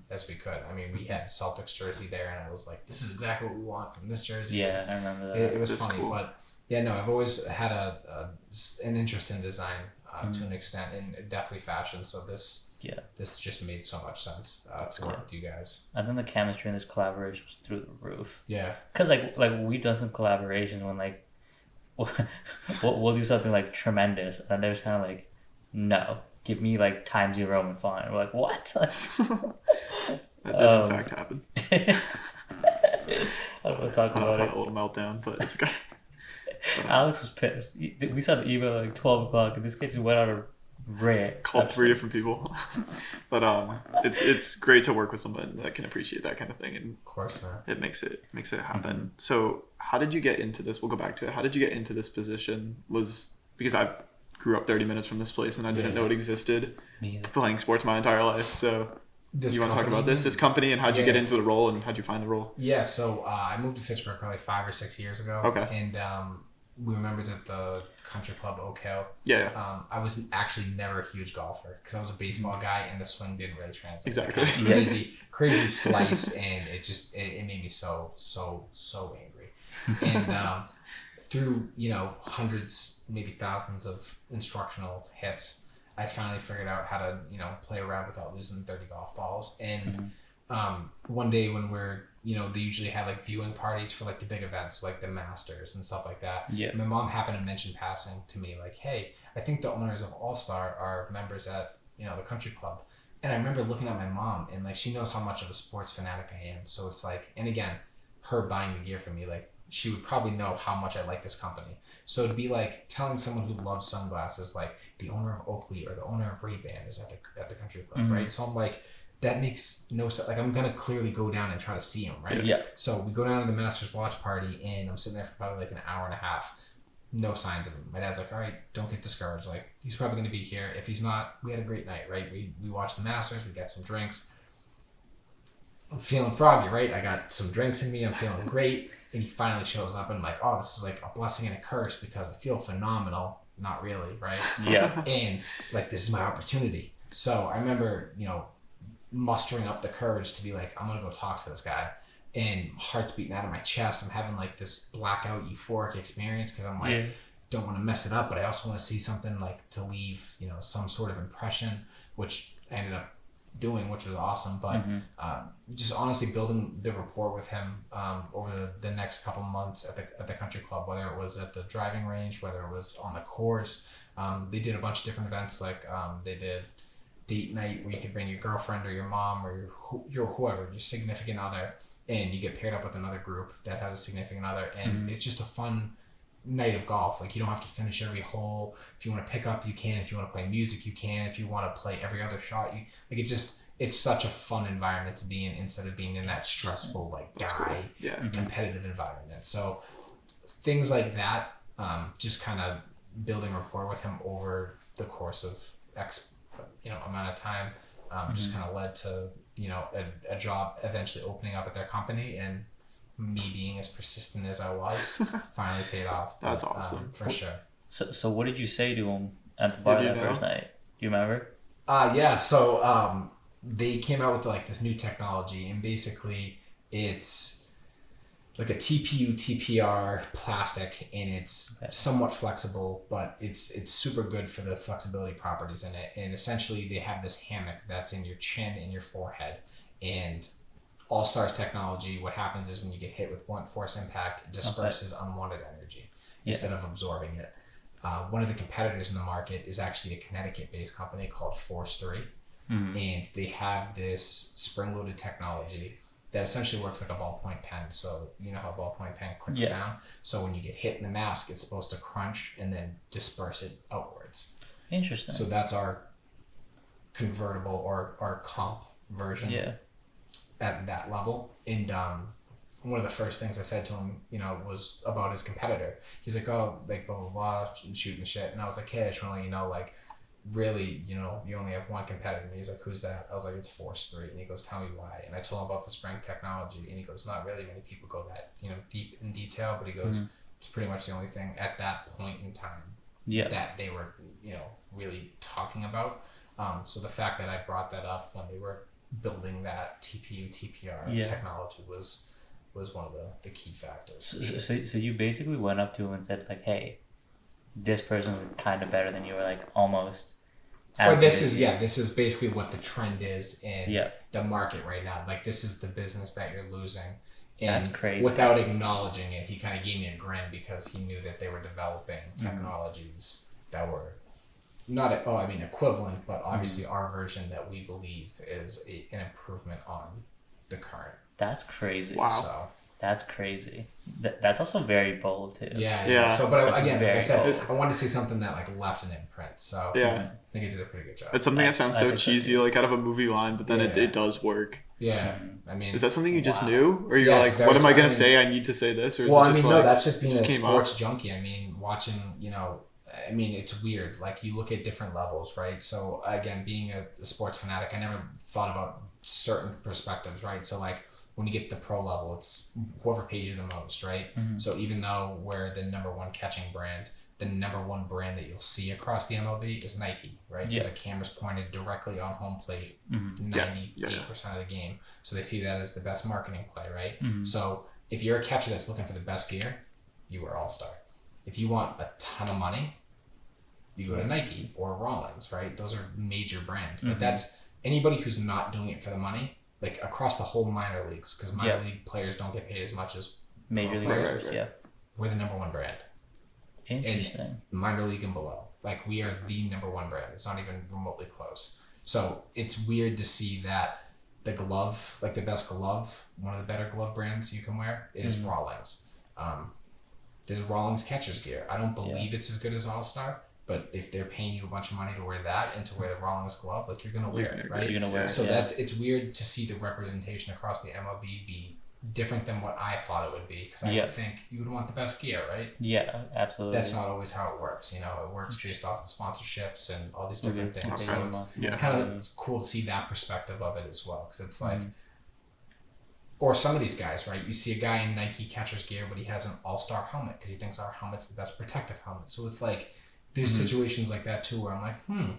as we could. I mean, we had a Celtics jersey there and I was like, this is exactly what we want from this jersey. Yeah, I remember that. It was funny, cool. But I've always had an interest in design. To an extent, and definitely fashion. So this just made so much sense to work with you guys. I think the chemistry in this collaboration was through the roof. Yeah. Because like we've done some collaborations when like we'll do something like tremendous, and there's kind of like, no, give me like time zero and fine. We're like, what? That did in fact happen. talking about it. A little meltdown, but it's okay. Alex was pissed. We saw the email at like 12 o'clock, and this kid just went on a rant. Called 3 different people. But it's great to work with someone that can appreciate that kind of thing, and of course, man, it makes it happen. Mm-hmm. So how did you get into this? We'll go back to it. How did you get into this position? Because I grew up 30 minutes from this place, and I didn't know it existed. Me either. Playing sports my entire life. So you want to talk about this company, and how'd you get into the role, and how'd you find the role? Yeah, so I moved to Fitchburg probably 5 or 6 years ago. Okay. And we were members at the country club Oakhill. Yeah. I was actually never a huge golfer because I was a baseball guy, and the swing didn't really translate. Exactly. Crazy slice, and it made me so angry. And through hundreds, maybe thousands of instructional hits, I finally figured out how to play around without losing 30 golf balls. And one day when we're they usually have like viewing parties for like the big events like the Masters and stuff like that. Yeah. My mom happened to mention passing to me like, hey, I think the owners of All Star are members at the country club. And I remember looking at my mom, and like she knows how much of a sports fanatic I am. So it's like, and again, her buying the gear for me, like she would probably know how much I like this company. So it'd be like telling someone who loves sunglasses, like the owner of Oakley or the owner of Ray-Ban is at the country club, right? So I'm like, that makes no sense. Like I'm gonna clearly go down and try to see him, right? Yeah. So we go down to the Masters watch party, and I'm sitting there for probably like an hour and a half. No signs of him. My dad's like, all right, don't get discouraged. Like he's probably gonna be here. If he's not, we had a great night, right? We watched the Masters. We got some drinks. I'm feeling froggy, right? I got some drinks in me. I'm feeling great. And he finally shows up, and I'm like, oh, this is like a blessing and a curse because I feel phenomenal. Not really, right? Yeah. And like, this is my opportunity. So I remember, mustering up the courage to be like, I'm going to go talk to this guy. And heart's beating out of my chest. I'm having like this blackout euphoric experience because I'm like, don't want to mess it up, but I also want to see something like to leave, some sort of impression, which I ended up doing, which was awesome. But just honestly building the rapport with him over the next couple months at the country club, whether it was at the driving range, whether it was on the course. They did a bunch of different events, like they did date night where you could bring your girlfriend or your mom or your whoever, your significant other, and you get paired up with another group that has a significant other, and it's just a fun night of golf. Like you don't have to finish every hole. If you want to pick up, you can. If you want to play music, you can. If you want to play every other shot, you like. It's such a fun environment to be in instead of being in that stressful competitive environment. So things like that, just kind of building rapport with him over the course of amount of time, just kind of led to a job eventually opening up at their company, and me being as persistent as I was finally paid off. That's awesome. For sure. So what did you say to him at the bar that first night? Do you remember? So they came out with like this new technology, and basically it's like a TPU TPR plastic, and it's somewhat flexible, but it's super good for the flexibility properties in it. And essentially they have this hammock that's in your chin and your forehead, and All Stars technology, what happens is when you get hit with blunt force impact, it disperses unwanted energy instead of absorbing it. One of the competitors in the market is actually a Connecticut-based company called Force 3, and they have this spring-loaded technology that essentially works like a ballpoint pen. So you know how a ballpoint pen clicks down? So when you get hit in the mask, it's supposed to crunch and then disperse it outwards. Interesting. So that's our convertible or our comp version at that level. And one of the first things I said to him, was about his competitor. He's like, oh, like blah, blah, blah, shooting shit. And I was like, hey, I just want to let you know, like, really, you only have one competitor. And he's like, who's that? I was like, it's Force 3. And he goes, tell me why. And I told him about the spring technology, and he goes, not really many people go that deep in detail, but he goes, it's pretty much the only thing at that point in time that they were really talking about. So the fact that I brought that up when they were building that TPU TPR technology was one of the key factors. So you basically went up to him and said like, hey, this person's kind of better than you, or like almost. Or this is basically what the trend is in the market right now. Like this is the business that you're losing. And that's crazy. Without acknowledging it, he kind of gave me a grin because he knew that they were developing technologies that were not equivalent, but obviously our version that we believe is an improvement on the current. That's crazy. Wow. So That's crazy. That's also very bold too. Yeah. So, but again, like I said, bold. I wanted to say something that like left an imprint. So I think I did a pretty good job. It's something that sounds so cheesy, like out of a movie line, but then it does work. Yeah. I mean, is that something you just knew, or you're like, what am I gonna say? I need to say this, or is well, it just no, that's just being a sports up? junkie. I mean, watching, I mean, it's weird. Like you look at different levels, right? So again, being a sports fanatic, I never thought about certain perspectives, right? So like when you get to the pro level, it's whoever pays you the most, right? Mm-hmm. So even though we're the number one catching brand, the number one brand that you'll see across the MLB is Nike, right? Because the camera's pointed directly on home plate 98% of the game. So they see that as the best marketing play, right? Mm-hmm. So if you're a catcher that's looking for the best gear, you wear All-Star. If you want a ton of money, you go to Nike or Rawlings, right? Those are major brands. But that's anybody who's not doing it for the money, like across the whole minor leagues, because minor league players don't get paid as much as major league players. Yeah, we're the number one brand. Interesting. In minor league and below, like we are the number one brand. It's not even remotely close. So it's weird to see that the glove, like the best glove, one of the better glove brands you can wear is Rawlings. There's Rawlings catcher's gear. I don't believe it's as good as All-Star, but if they're paying you a bunch of money to wear that and to wear the Rawlings glove, like you're gonna wear it, right? You're gonna wear it. So it's weird to see the representation across the MLB be different than what I thought it would be, because I would think you would want the best gear, right? Yeah, absolutely. That's not always how it works. It works based off of sponsorships and all these different things. So it's kind of cool to see that perspective of it as well, because it's like, or some of these guys, right? You see a guy in Nike catcher's gear, but he has an All-Star helmet because he thinks our helmet's the best protective helmet. So it's like, there's situations like that too, where I'm like,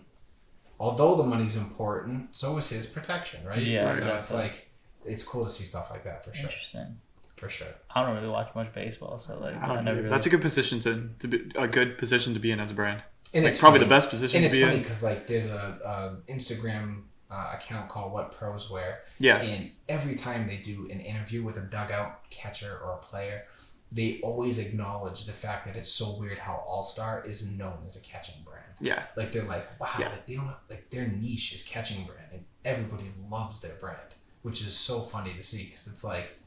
although the money's important, so is his protection, right? Yeah. So it's like, it's cool to see stuff like that for sure. Interesting. For sure. I don't really watch much baseball, so like I never really... That's a good position to be a good position to be in as a brand. And it's probably the best position to be in. And it's funny because like there's a Instagram account called What Pros Wear. Yeah. And every time they do an interview with a dugout catcher or a player, they always acknowledge the fact that it's so weird how All-Star is known as a catching brand. Yeah. Like they're like, wow, like they don't, like their niche is catching brand, and everybody loves their brand, which is so funny to see, because it's like,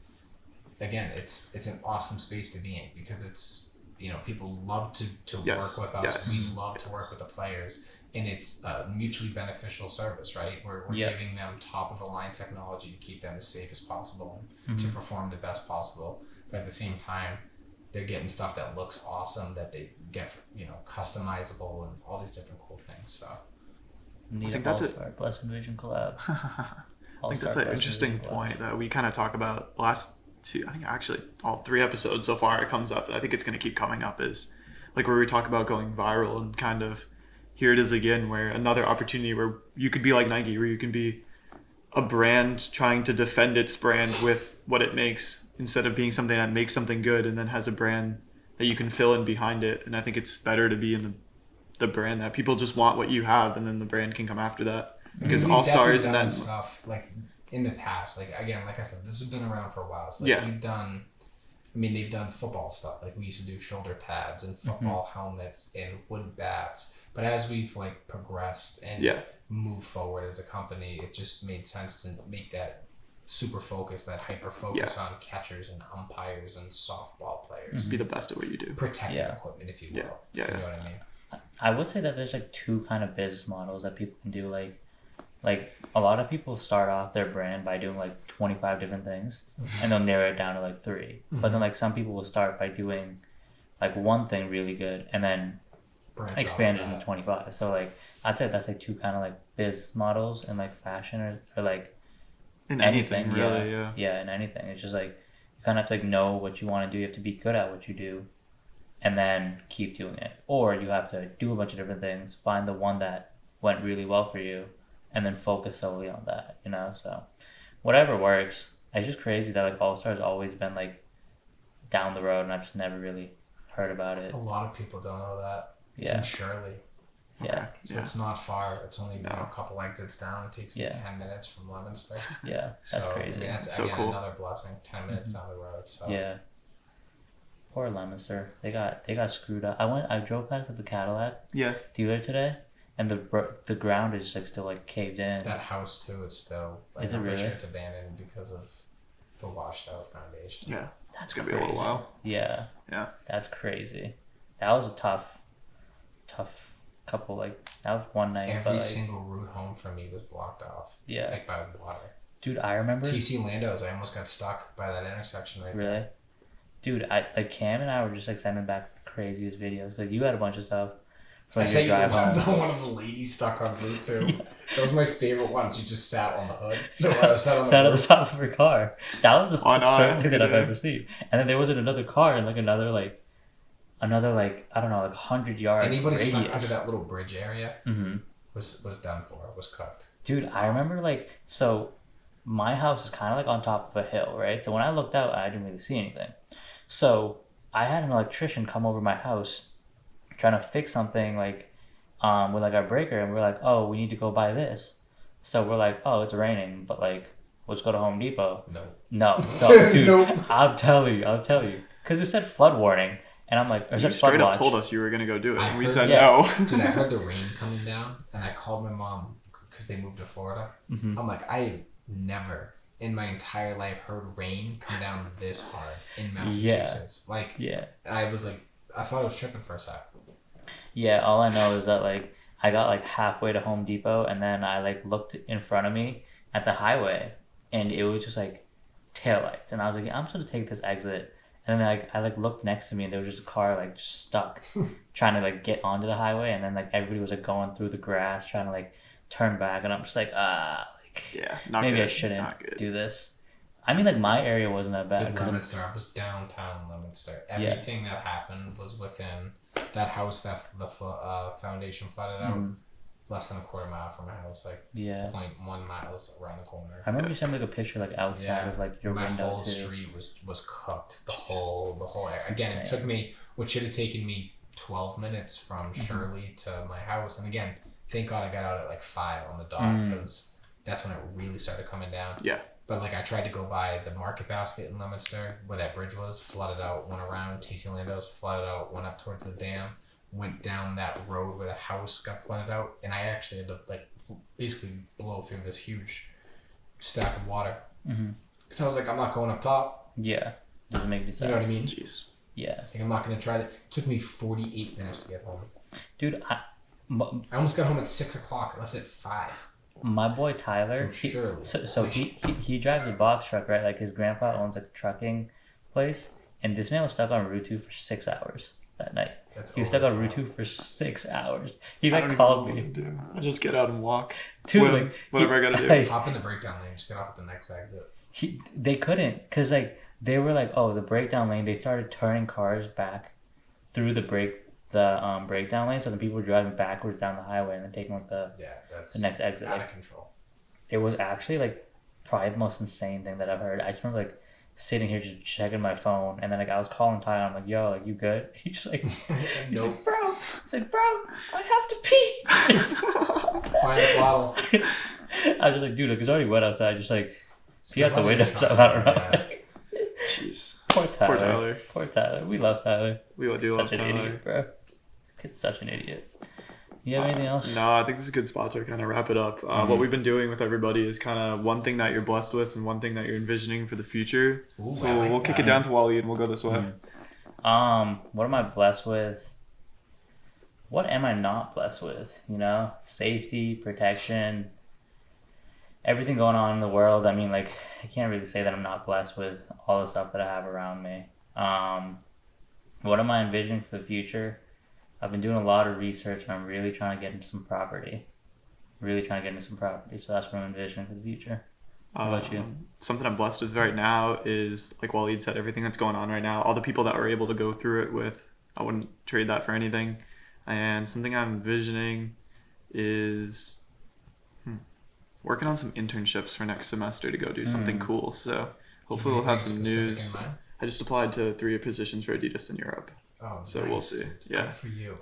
again, it's an awesome space to be in, because it's, people love to work with us. We love to work with the players, and it's a mutually beneficial service, right? We're giving them top of the line technology to keep them as safe as possible and to perform the best possible. But at the same time, they're getting stuff that looks awesome, that they get, customizable and all these different cool things. So I think that's it. Plus Envision collab. I think that's an interesting point that we kind of talk about the last two, I think actually all 3 episodes so far. It comes up, and I think it's going to keep coming up, is like where we talk about going viral, and kind of here it is again, where another opportunity where you could be like Nike, where you can be a brand trying to defend its brand with what it makes, instead of being something that makes something good and then has a brand that you can fill in behind it. And I think it's better to be in the brand that people just want what you have, and then the brand can come after that. Because All-Star isn't that stuff like in the past. Like again, like I said, this has been around for a while. So like they've done football stuff. Like we used to do shoulder pads and football helmets and wood bats. But as we've like progressed and moved forward as a company, it just made sense to make that super focus, that hyper focus on catchers and umpires and softball players. Be the best at what you do. Protective equipment, if you will. You know what I mean? I would say that there's like 2 kind of business models that people can do. Like a lot of people start off their brand by doing like 25 different things, and they'll narrow it down to like 3. But then like some people will start by doing like one thing really good and then expand it into 25. So like I'd say that's like 2 kind of like business models in like fashion or like in anything really. In anything. It's just like you kind of have to like know what you want to do. You have to be good at what you do, and then keep doing it. Or you have to do a bunch of different things, find the one that went really well for you, and then focus solely on that, So whatever works. It's just crazy that like All-Star has always been like down the road, and I've just never really heard about it. A lot of people don't know that. It's in Shirley. Yeah. So it's not far. It's only a couple exits down. It takes me 10 minutes from Leominster. Yeah, that's crazy. I mean, that's so again cool. Another blessing. 10 minutes down the road. So yeah. Poor Leominster. They got screwed up. I drove past the Cadillac dealer today, and the ground is just like still like caved in. That house too is still. Is it really? It's abandoned because of the washed out foundation. Yeah. That's gonna crazy. be a little while. Yeah. Yeah. That's crazy. That was a tough couple, like, that was one night. Every single route home from me was blocked off. Yeah. Like by water. Dude, I remember. TC Landos, I almost got stuck by that intersection right there. Really? Dude, Cam and I were just like sending back the craziest videos. Like, you had a bunch of stuff. I sent you one of the ladies stuck on Route 2. Yeah. That was my favorite one. She just sat on the hood. So I sat on the top of her car. That was the most absurd thing that I've ever seen. And then there was another car in like another like I don't know, like 100 yards. Anybody radius. stuck under that little bridge area mm-hmm. was done for. Was cooked. Dude, I remember so my house is kind of like on top of a hill, right? So when I looked out, I didn't really see anything. So I had an electrician come over my house trying to fix something with like our breaker, and we're like, oh, we need to go buy this. So we're like, oh, it's raining, but like, let's go to Home Depot. No, dude, nope. I'll tell you, because it said flood warning, and I'm like, you straight up told us you were gonna go do it, and we said no. Dude, I heard the rain coming down, and I called my mom because they moved to Florida. Mm-hmm. I'm like, I've never in my entire life heard rain come down this hard in Massachusetts. And I was like, I thought I was tripping for a sec. Yeah, all I know is that like I got like halfway to Home Depot, and then I like looked in front of me at the highway, and it was just like taillights, and I was like, I'm just gonna take this exit, and then like I like looked next to me, and there was just a car like just stuck trying to like get onto the highway, and then like everybody was like going through the grass trying to like turn back, and I'm just like maybe I shouldn't do this. I mean, like, my area wasn't that bad. Leominster, I was downtown Leominster. Everything that happened was within that house that the foundation flooded out. Less than a quarter mile from my house, 0.1 miles around the corner. I remember you sent like a picture like outside of like your window. My whole street was cooked. The whole area. Again, it took me what should have taken me 12 minutes from Shirley to my house. And again, thank God I got out at like 5 on the dot because that's when it really started coming down. Yeah. But like I tried to go by the Market Basket in Leominster where that bridge was, flooded out, went around TC Landos, flooded out, went up towards the dam, went down that road where the house got flooded out, and I actually had to like basically blow through this huge stack of water. Because I was like, I'm not going up top. Yeah, doesn't make any sense. You know what I mean? Jeez. Yeah. Like I'm not gonna try that. It took me 48 minutes to get home. Dude, I almost got home at 6 o'clock. I left at 5. My boy Tyler, he drives a box truck, right? Like his grandpa owns a trucking place, and this man was stuck on Route 2 for 6 hours that night. He was stuck on Route 2 for 6 hours. He called me. I just get out and walk. Dude, whatever I gotta do. Hop in the breakdown lane. Just get off at the next exit. They couldn't, cause like they were like, oh, the breakdown lane. They started turning cars back through the breakdown lane, so the people were driving backwards down the highway and then taking like the next exit. Out of control. It was actually like probably the most insane thing that I've heard. I just remember like sitting here just checking my phone, and then like I was calling Ty, I'm like, yo, like you good? He's just like, nope. Like, bro. He's like, bro, I have to pee. Find a bottle. I was just like, dude, like, it's already wet outside. Just like see out the window. I don't know. Jeez. Poor Tyler. We love Tyler. We do love Tyler. Such an idiot, bro. Kid's such an idiot. You have anything else? No, I think this is a good spot to kind of wrap it up. What we've been doing with everybody is kind of one thing that you're blessed with and one thing that you're envisioning for the future. Ooh, so we'll kick it down to Owalid and we'll go this way. What am I blessed with? What am I not blessed with? You know, safety, protection, everything going on in the world. I mean, like, I can't really say that I'm not blessed with all the stuff that I have around me. What am I envisioning for the future? I've been doing a lot of research, and I'm really trying to get into some property. So that's what I'm envisioning for the future. How about you? Something I'm blessed with right now is, like Owalid said, everything that's going on right now, all the people that were able to go through it with, I wouldn't trade that for anything. And something I'm envisioning is working on some internships for next semester to go do something cool. So hopefully we'll have some news. I just applied to 3 positions for Adidas in Europe. Oh, so nice. We'll see. Yeah. Good for you.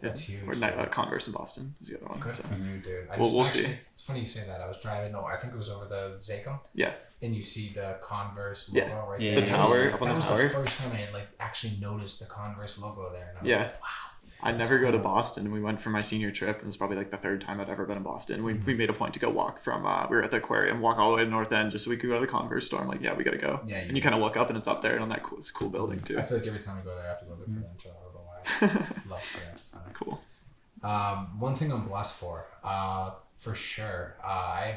That's huge. Or Converse in Boston is the other one. Good for you, dude. We'll see. It's funny you say that. I was driving. No, I think it was over the Zachem. Yeah. And you see the Converse logo right there. The tower up on the tower. That was the first time I had actually noticed the Converse logo there. And I was like, wow. I never go to Boston. We went for my senior trip, and it was probably like the third time I'd ever been to Boston. We made a point to go walk from, we were at the aquarium, walk all the way to North End just so we could go to the Converse store. I'm like, yeah, we got to go. Yeah, and you kind of look up and it's up there and on that it's a cool building too. I feel like every time I go there, I have to go to the Prudential. I don't know why. Love Prudential. Cool. One thing I'm blessed for sure, I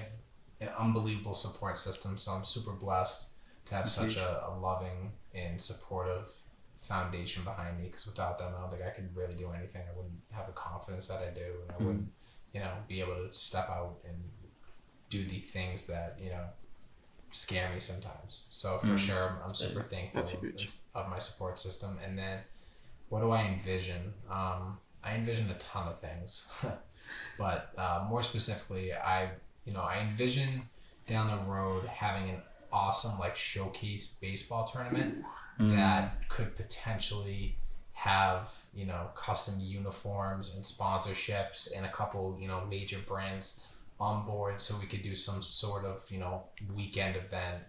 have an unbelievable support system, so I'm super blessed to have such a loving and supportive foundation behind me, because without them I don't think I could really do anything. I wouldn't have the confidence that I do, and I wouldn't be able to step out and do the things that scare me sometimes. So for sure I'm super thankful of my support system. And then what do I envision? I envision a ton of things but more specifically I envision down the road having an awesome like showcase baseball tournament that could potentially have custom uniforms and sponsorships and a couple major brands on board, so we could do some sort of weekend event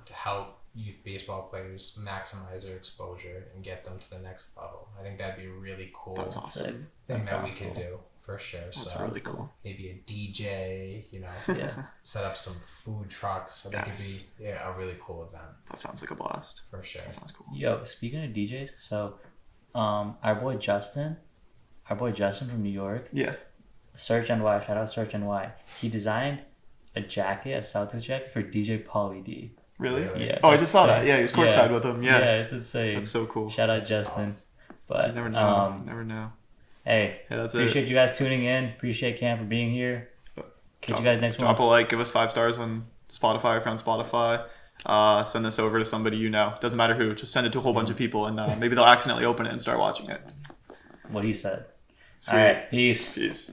to help youth baseball players maximize their exposure and get them to the next level. I think that'd be a really cool thing that we could do. For sure. That's really cool. Maybe a DJ, set up some food trucks. I think it'd be a really cool event. That sounds like a blast. For sure. That sounds cool. Yo, speaking of DJs, so our boy Justin from New York. Yeah. Search NY, shout out Search NY. He designed a Celtics jacket for DJ Pauly D. Really? Yeah. Oh, I just saw that. Yeah, he was courtside with him. Yeah. Yeah, it's insane. That's so cool. Shout out Justin. Tough. But you never know. Never know. Hey, appreciate you guys tuning in. Appreciate Cam for being here. Catch you guys next one. Drop a like, give us 5 stars on Spotify, if you're on Spotify. Send this over to somebody you know. Doesn't matter who. Just send it to a whole bunch of people, and maybe they'll accidentally open it and start watching it. What he said. Sweet. All right, peace. Peace.